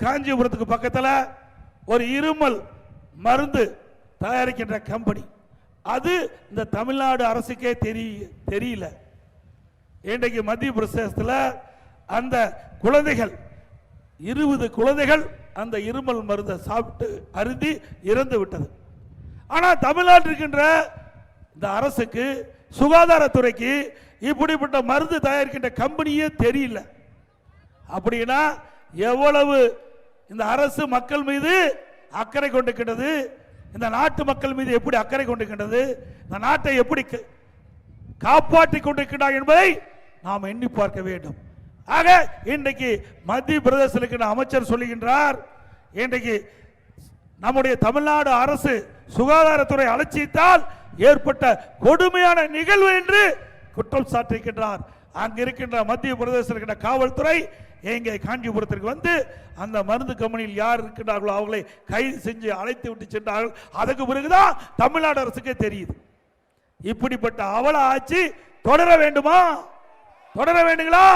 காஞ்சிபுரத்துக்கு பக்கத்தில் ஒரு இருமல் மருந்து தயாரிக்கின்ற கம்பெனி, அது இந்த தமிழ்நாடு அரசுக்கே தெரியல. இன்றைக்கு மத்திய பிரதேசத்தில் அந்த குழந்தைகள் 20 குழந்தைகள் அந்த இருமல் மருந்தை சாப்பிட்டு அருந்தி இறந்து விட்டது. ஆனால் தமிழ்நாட்டில் இருக்கின்ற இந்த அரசுக்கு, சுகாதாரத்துறைக்கு இப்படிப்பட்ட மருந்து தயாரிக்கின்ற கம்பெனியே தெரியல. அப்படின்னா எவ்வளவு இந்த அரசு மக்கள் மீது அக்கறை கொண்டிருக்கின்றது, இந்த நாட்டு மக்கள் மீது எப்படி அக்கறை கொண்டிருக்கின்றது, இந்த நாட்டை எப்படி காப்பாற்றிக் கொண்டிருக்கிறார் என்பதை நாம் எண்ணி பார்க்க வேண்டும். ஆக இன்றைக்கு மத்திய பிரதேச அமைச்சர் சொல்லுகின்றார், இன்றைக்கு நம்முடைய தமிழ்நாடு அரசு சுகாதாரத்துறை அலட்சியத்தால் ஏற்பட்ட கொடுமையான நிகழ்வு என்று குற்றம் சாட்டியிருக்கின்றார். அங்கு இருக்கின்ற மத்திய பிரதேச காவல்துறை எங்கே காஞ்சிபுரத்திற்கு வந்து அந்த மருந்து கம்பெனியில் யார் இருக்கின்றார்களோ அவர்களை கைது செஞ்சு அழைத்து விட்டு சென்றார்கள். அதுக்கு பிறகுதான் தமிழ்நாடு அரசுக்கே தெரியுது. இப்படிப்பட்ட அவல ஆட்சி தொடர வேண்டுமா? தொடர வேண்டுங்களா?